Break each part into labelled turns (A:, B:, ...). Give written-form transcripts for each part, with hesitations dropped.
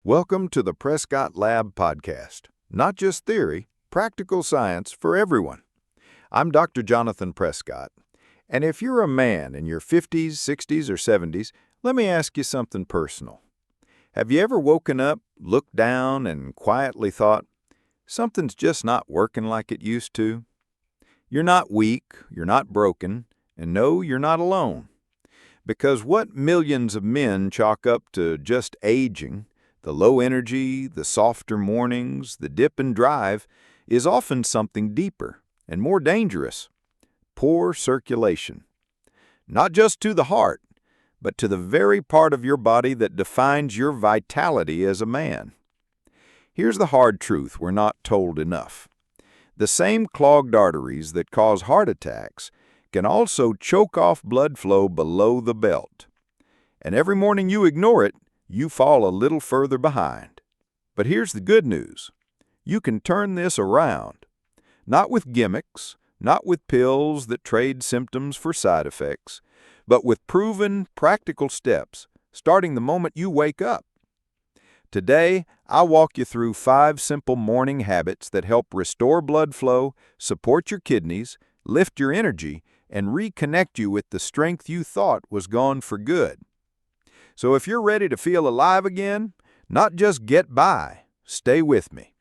A: Welcome to the Prescott Lab podcast. Not just theory, practical science for everyone. I'm Dr. Jonathan Prescott, and if you're a man in your 50s, 60s, or 70s, let me ask you something personal. Have you ever woken up, looked down, and quietly thought, something's just not working like it used to? You're not weak, you're not broken, and no, you're not alone. Because what millions of men chalk up to just aging, the low energy, the softer mornings, the dip in drive, is often something deeper and more dangerous: poor circulation. Not just to the heart, but to the very part of your body that defines your vitality as a man. Here's the hard truth we're not told enough. The same clogged arteries that cause heart attacks can also choke off blood flow below the belt. And every morning you ignore it, you fall a little further behind. But here's the good news. You can turn this around. Not with gimmicks, not with pills that trade symptoms for side effects, but with proven, practical steps, starting the moment you wake up. Today, I'll walk you through 5 simple morning habits that help restore blood flow, support your kidneys, lift your energy, and reconnect you with the strength you thought was gone for good. So if you're ready to feel alive again, not just get by, stay with me.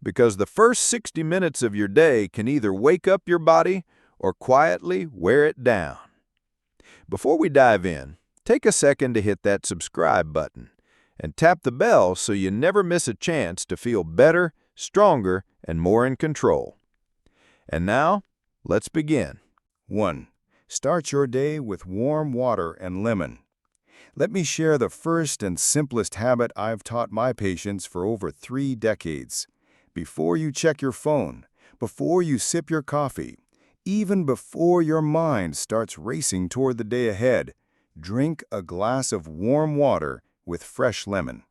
A: Because the first 60 minutes of your day can either wake up your body or quietly wear it down. Before we dive in, take a second to hit that subscribe button and tap the bell so you never miss a chance to feel better, stronger, and more in control. And now, let's begin.
B: 1. Start your day with warm water and lemon. Let me share the first and simplest habit I've taught my patients for over 3 decades. Before you check your phone, before you sip your coffee, even before your mind starts racing toward the day ahead, drink a glass of warm water with fresh lemon.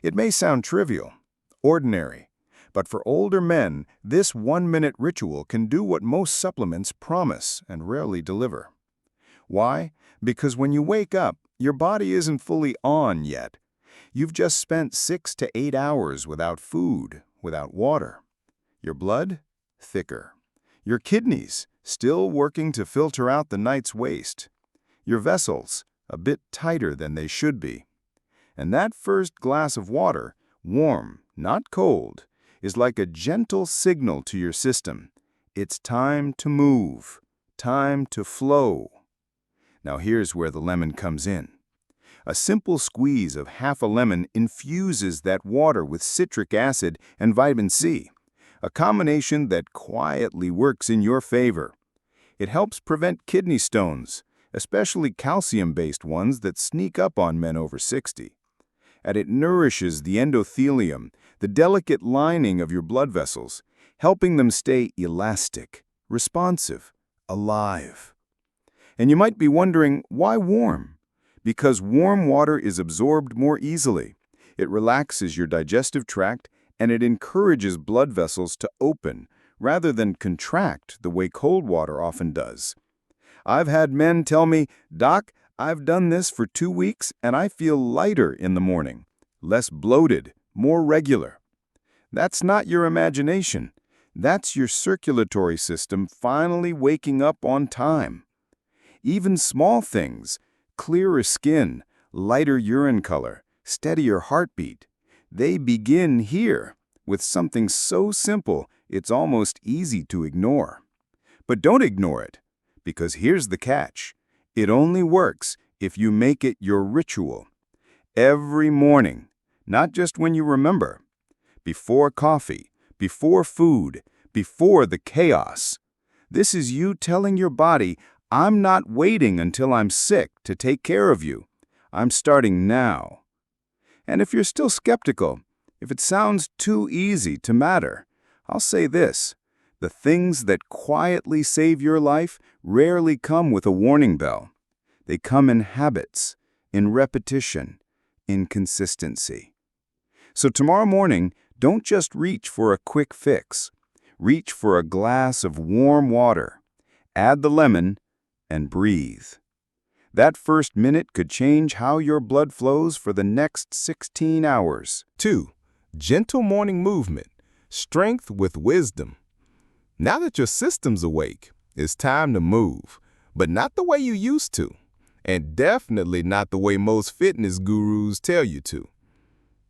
B: It may sound trivial, ordinary, but for older men, this 1-minute ritual can do what most supplements promise and rarely deliver. Why? Because when you wake up, your body isn't fully on yet. You've just spent 6 to 8 hours without food, without water. Your blood? Thicker. Your kidneys? Still working to filter out the night's waste. Your vessels? A bit tighter than they should be. And that first glass of water, warm, not cold, is like a gentle signal to your system. It's time to move, time to flow. Now here's where the lemon comes in. A simple squeeze of half a lemon infuses that water with citric acid and vitamin C, a combination that quietly works in your favor. It helps prevent kidney stones, especially calcium-based ones that sneak up on men over 60. And it nourishes the endothelium, the delicate lining of your blood vessels, helping them stay elastic, responsive, alive. And you might be wondering, why warm? Because warm water is absorbed more easily. It relaxes your digestive tract, and it encourages blood vessels to open rather than contract the way cold water often does. I've had men tell me, "Doc, I've done this for 2 weeks and I feel lighter in the morning, less bloated, more regular." That's not your imagination. That's your circulatory system finally waking up on time. Even small things, clearer skin, lighter urine color, steadier heartbeat, they begin here with something so simple it's almost easy to ignore. But don't ignore it, because here's the catch. It only works if you make it your ritual. Every morning, not just when you remember. Before coffee, before food, before the chaos. This is you telling your body, "I'm not waiting until I'm sick to take care of you. I'm starting now." And if you're still skeptical, if it sounds too easy to matter, I'll say this. The things that quietly save your life rarely come with a warning bell. They come in habits, in repetition, in consistency. So tomorrow morning, don't just reach for a quick fix. Reach for a glass of warm water. Add the lemon and breathe. That first minute could change how your blood flows for the next 16 hours. 2. Gentle morning movement. Strength with wisdom. Now that your system's awake, it's time to move, but not the way you used to, and definitely not the way most fitness gurus tell you to.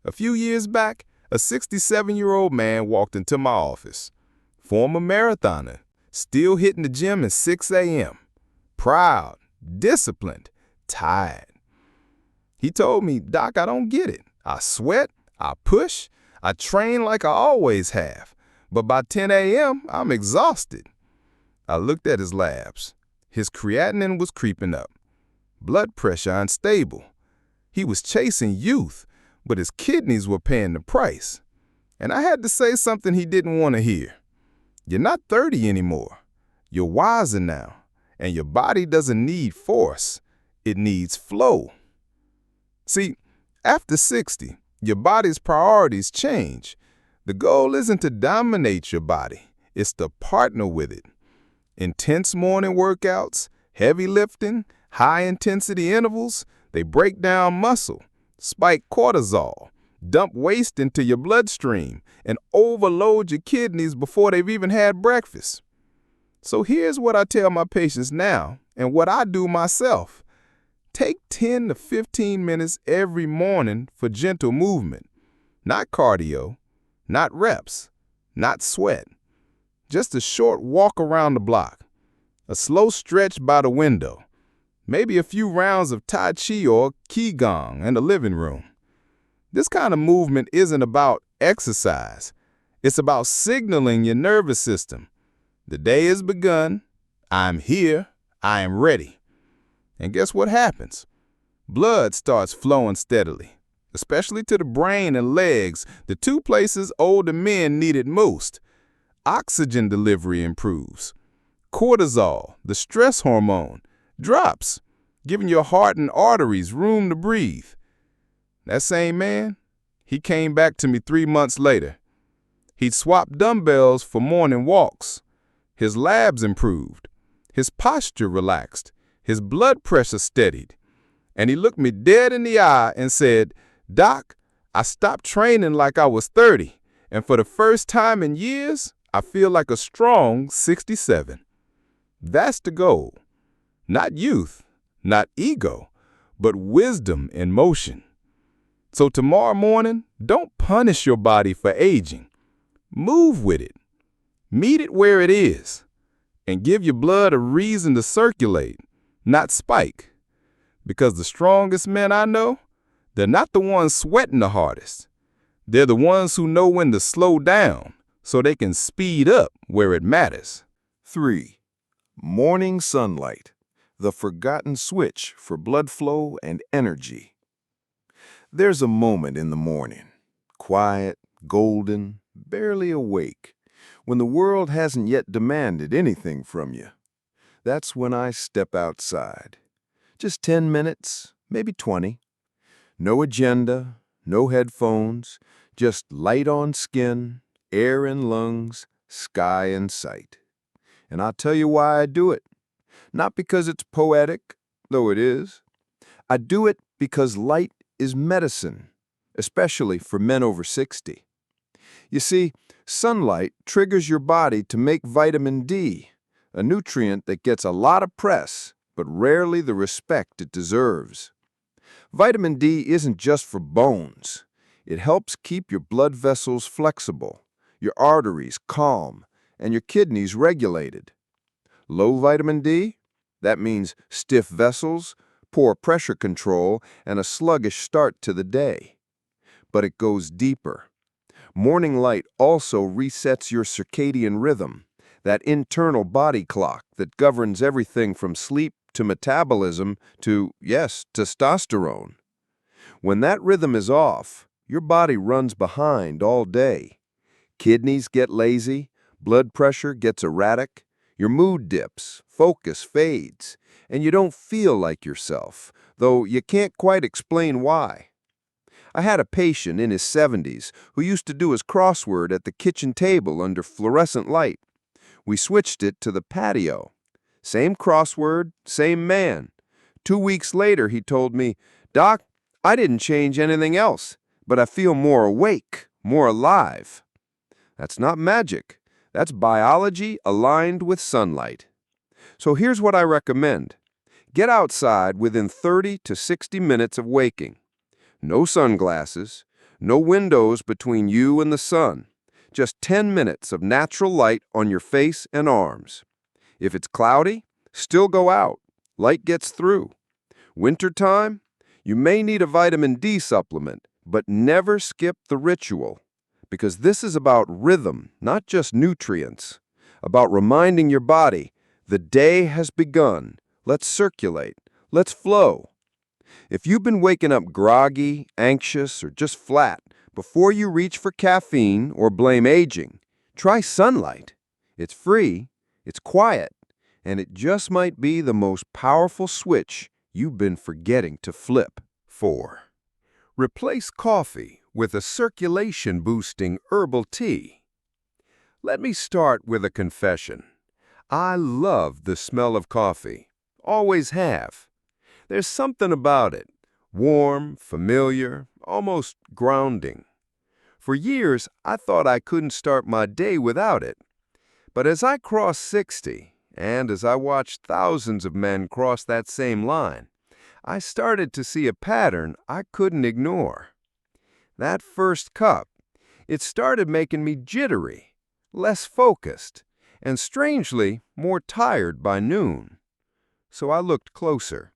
B: A few years back, a 67-year-old man walked into my office. Former marathoner, still hitting the gym at 6 a.m. Proud, disciplined, tired. He told me, "Doc, I don't get it. I sweat, I push, I train like I always have, but by 10 a.m., I'm exhausted." I looked at his labs. His creatinine was creeping up. Blood pressure unstable. He was chasing youth, but his kidneys were paying the price. And I had to say something he didn't want to hear. You're not 30 anymore. You're wiser now, and your body doesn't need force. It needs flow. See, after 60, your body's priorities change. The goal isn't to dominate your body. It's to partner with it. Intense morning workouts, heavy lifting, high-intensity intervals, they break down muscle, spike cortisol, dump waste into your bloodstream, and overload your kidneys before they've even had breakfast. So here's what I tell my patients now and what I do myself. Take 10 to 15 minutes every morning for gentle movement. Not cardio, not reps, not sweat. Just a short walk around the block, a slow stretch by the window, maybe a few rounds of Tai Chi or Qigong in the living room. This kind of movement isn't about exercise. It's about signaling your nervous system. The day has begun. I'm here. I am ready. And guess what happens? Blood starts flowing steadily, especially to the brain and legs, the two places older men need it most. Oxygen delivery improves. Cortisol, the stress hormone, drops, giving your heart and arteries room to breathe. That same man, he came back to me 3 months later. He'd swapped dumbbells for morning walks. His labs improved. His posture relaxed. His blood pressure steadied. And he looked me dead in the eye and said, "Doc, I stopped training like I was 30, and for the first time in years, I feel like a strong 67. That's the goal. Not youth, not ego, but wisdom in motion. So tomorrow morning, don't punish your body for aging. Move with it. Meet it where it is. And give your blood a reason to circulate, not spike. Because the strongest men I know, they're not the ones sweating the hardest. They're the ones who know when to slow down so they can speed up where it matters."
A: 3. Morning sunlight, the forgotten switch for blood flow and energy. There's a moment in the morning, quiet, golden, barely awake, when the world hasn't yet demanded anything from you. That's when I step outside. Just 10 minutes, maybe 20. No agenda, no headphones, just light on skin, air in lungs, sky in sight. And I'll tell you why I do it. Not because it's poetic, though it is. I do it because light is medicine, especially for men over 60. You see, sunlight triggers your body to make vitamin D, a nutrient that gets a lot of press, but rarely the respect it deserves. Vitamin D isn't just for bones. It helps keep your blood vessels flexible, your arteries calm, and your kidneys regulated. Low vitamin D? That means stiff vessels, poor pressure control, and a sluggish start to the day. But it goes deeper. Morning light also resets your circadian rhythm, that internal body clock that governs everything from sleep to metabolism to, yes, testosterone. When that rhythm is off, your body runs behind all day. Kidneys get lazy, blood pressure gets erratic, your mood dips, focus fades, and you don't feel like yourself, though you can't quite explain why. I had a patient in his 70s who used to do his crossword at the kitchen table under fluorescent light. We switched it to the patio. Same crossword, same man.
C: 2 weeks later, he told me, "Doc, I didn't change anything else, but I feel more awake, more alive." That's not magic. That's biology aligned with sunlight. So here's what I recommend. Get outside within 30 to 60 minutes of waking. No sunglasses, no windows between you and the sun. Just 10 minutes of natural light on your face and arms. If it's cloudy, still go out. Light gets through. Wintertime, you may need a vitamin D supplement, but never skip the ritual. Because this is about rhythm, not just nutrients. About reminding your body, the day has begun. Let's circulate. Let's flow. If you've been waking up groggy, anxious, or just flat, before you reach for caffeine or blame aging, try sunlight. It's free, it's quiet, and it just might be the most powerful switch you've been forgetting to flip.
A: 4. Replace coffee with a circulation-boosting herbal tea. Let me start with a confession. I love the smell of coffee. Always have. There's something about it. Warm, familiar, almost grounding. For years, I thought I couldn't start my day without it. But as I crossed 60, and as I watched thousands of men cross that same line, I started to see a pattern I couldn't ignore. That first cup, it started making me jittery, less focused, and strangely more tired by noon. So I looked closer.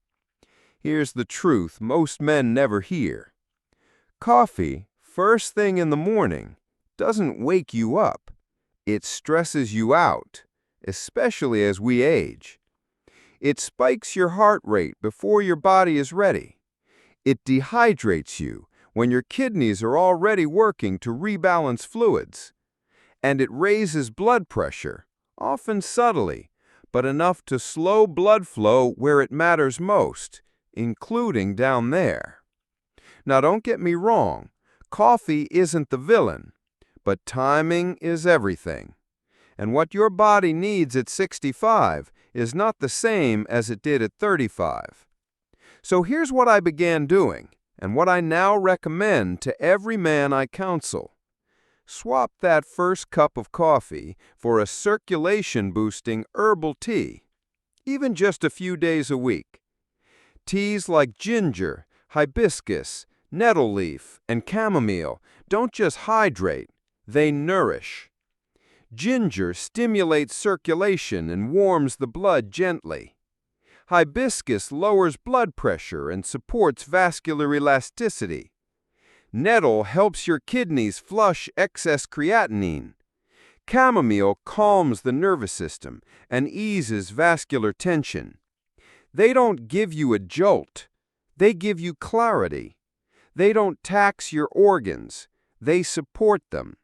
A: Here's the truth most men never hear. Coffee, first thing in the morning, doesn't wake you up. It stresses you out, especially as we age. It spikes your heart rate before your body is ready. It dehydrates you when your kidneys are already working to rebalance fluids. And it raises blood pressure, often subtly, but enough to slow blood flow where it matters most, including down there. Now don't get me wrong, coffee isn't the villain, but timing is everything. And what your body needs at 65 is not the same as it did at 35. So here's what I began doing, and what I now recommend to every man I counsel. Swap that first cup of coffee for a circulation-boosting herbal tea, even just a few days a week. Teas like ginger, hibiscus, nettle leaf, and chamomile don't just hydrate, they nourish. Ginger stimulates circulation and warms the blood gently. Hibiscus lowers blood pressure and supports vascular elasticity. Nettle helps your kidneys flush excess creatinine. Chamomile calms the nervous system and eases vascular tension. They don't give you a jolt. They give you clarity. They don't tax your organs. They support them.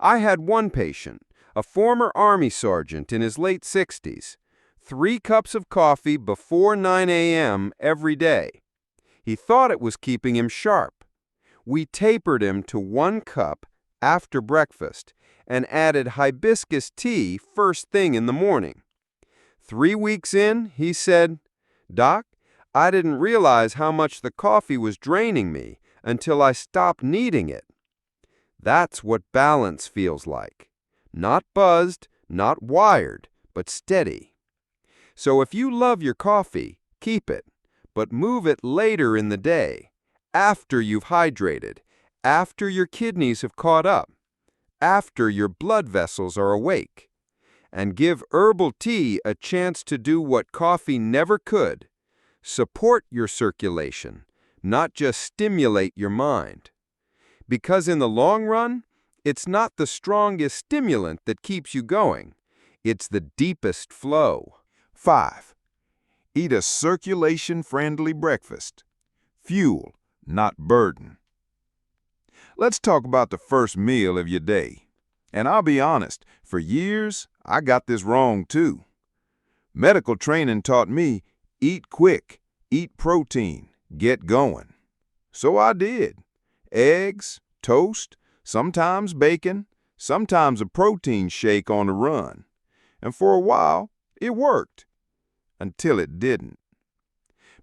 A: I had one patient, a former Army sergeant in his late 60s, 3 cups of coffee before 9 a.m. every day. He thought it was keeping him sharp. We tapered him to 1 cup after breakfast and added hibiscus tea first thing in the morning. 3 weeks in, he said, "Doc, I didn't realize how much the coffee was draining me until I stopped needing it." That's what balance feels like. Not buzzed, not wired, but steady. So if you love your coffee, keep it, but move it later in the day, after you've hydrated, after your kidneys have caught up, after your blood vessels are awake. And give herbal tea a chance to do what coffee never could. Support your circulation, not just stimulate your mind. Because in the long run, it's not the strongest stimulant that keeps you going. It's the deepest flow.
B: 5. Eat a circulation-friendly breakfast. Fuel, not burden. Let's talk about the first meal of your day. And I'll be honest, for years, I got this wrong too. Medical training taught me, eat quick, eat protein, get going. So I did. Eggs, toast, sometimes bacon, sometimes a protein shake on the run. And for a while, it worked. Until it didn't.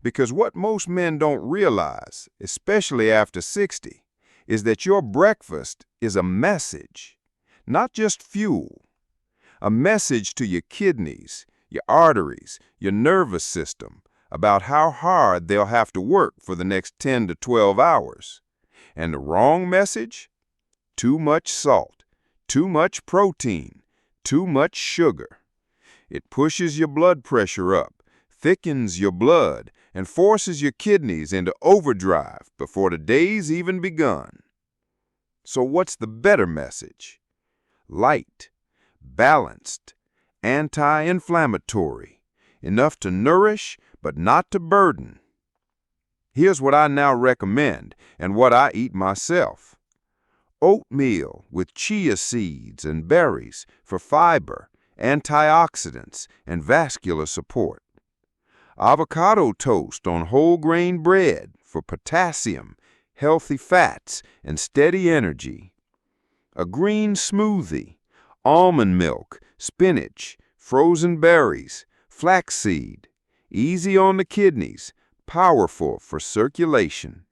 A: Because what most men don't realize, especially after 60, is that your breakfast is a message, not just fuel. A message to your kidneys, your arteries, your nervous system about how hard they'll have to work for the next 10 to 12 hours. And the wrong message? Too much salt, too much protein, too much sugar. It pushes your blood pressure up, thickens your blood, and forces your kidneys into overdrive before the day's even begun. So what's the better message? Light, balanced, anti-inflammatory, enough to nourish but not to burden. Here's what I now recommend and what I eat myself. Oatmeal with chia seeds and berries for fiber, antioxidants, and vascular support. Avocado toast on whole grain bread for potassium, healthy fats, and steady energy. A green smoothie, almond milk, spinach, frozen berries, flaxseed, easy on the kidneys, powerful for circulation.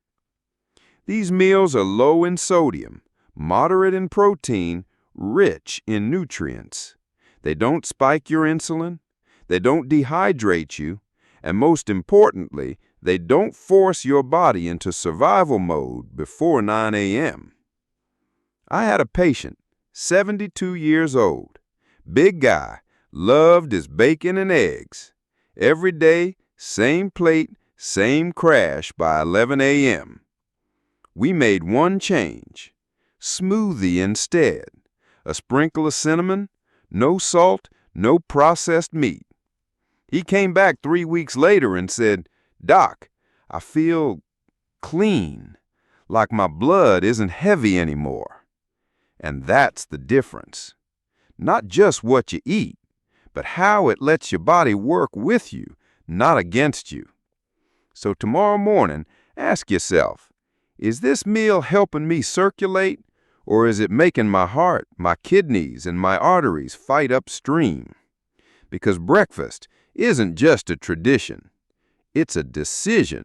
A: These meals are low in sodium, moderate in protein, rich in nutrients. They don't spike your insulin, they don't dehydrate you, and most importantly, they don't force your body into survival mode before 9 a.m. I had a patient, 72 years old, big guy, loved his bacon and eggs. Every day, same plate, same crash by 11 a.m. We made one change, smoothie instead, a sprinkle of cinnamon, no salt, no processed meat. He came back 3 weeks later and said, "Doc, I feel clean, like my blood isn't heavy anymore." And that's the difference. Not just what you eat, but how it lets your body work with you, not against you. So tomorrow morning, ask yourself, is this meal helping me circulate, or is it making my heart, my kidneys, and my arteries fight upstream? Because breakfast isn't just a tradition, it's a decision.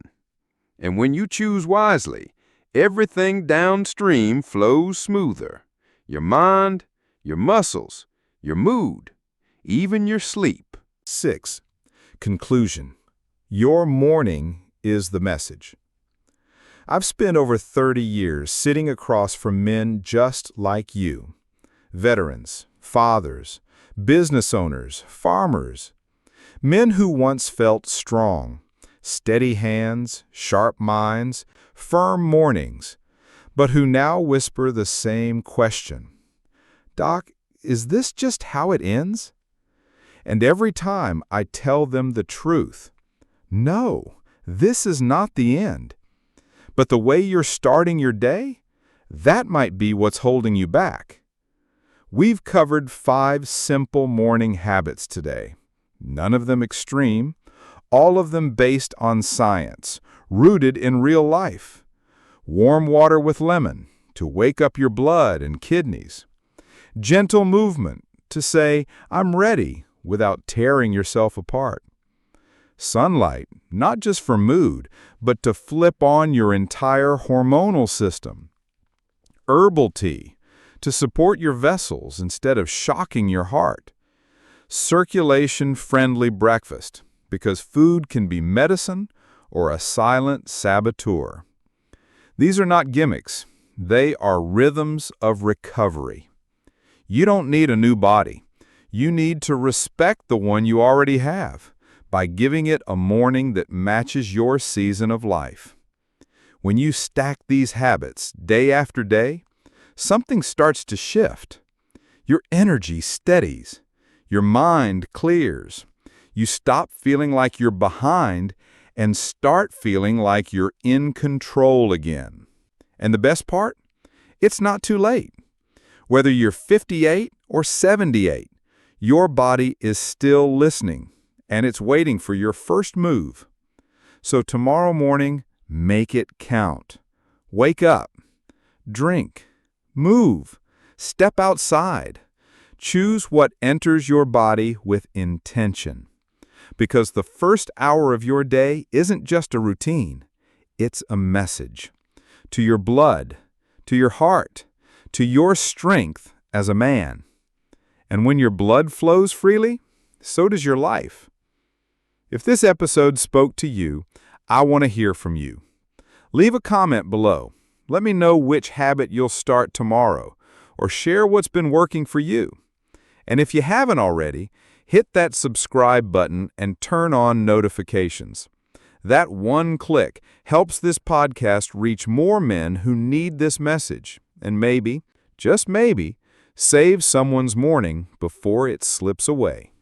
A: And when you choose wisely, everything downstream flows smoother. Your mind, your muscles, your mood, even your sleep.
B: 6. Conclusion. Your morning is the message. I've spent over 30 years sitting across from men just like you. Veterans, fathers, business owners, farmers. Men who once felt strong, steady hands, sharp minds, firm mornings, but who now whisper the same question. Doc, is this just how it ends? And every time I tell them the truth. No, this is not the end. But the way you're starting your day, that might be what's holding you back. We've covered 5 simple morning habits today. None of them extreme, all of them based on science, rooted in real life. Warm water with lemon to wake up your blood and kidneys. Gentle movement to say, "I'm ready," without tearing yourself apart. Sunlight, not just for mood, but to flip on your entire hormonal system. Herbal tea, to support your vessels instead of shocking your heart. Circulation-friendly breakfast, because food can be medicine or a silent saboteur. These are not gimmicks. They are rhythms of recovery. You don't need a new body. You need to respect the one you already have by giving it a morning that matches your season of life. When you stack these habits day after day, something starts to shift. Your energy steadies. Your mind clears. You stop feeling like you're behind and start feeling like you're in control again. And the best part? It's not too late. Whether you're 58 or 78, your body is still listening, and it's waiting for your first move. So tomorrow morning, make it count. Wake up. Drink. Move. Step outside. Choose what enters your body with intention.
D: because the first hour of your day isn't just a routine. It's a message. To your blood, to your heart, to your strength as a man. And when your blood flows freely, so does your life. If this episode spoke to you, I want to hear from you. Leave a comment below. Let me know which habit you'll start tomorrow, or share what's been working for you. And if you haven't already, hit that subscribe button and turn on notifications. That one click helps this podcast reach more men who need this message, and maybe, just maybe, save someone's morning before it slips away.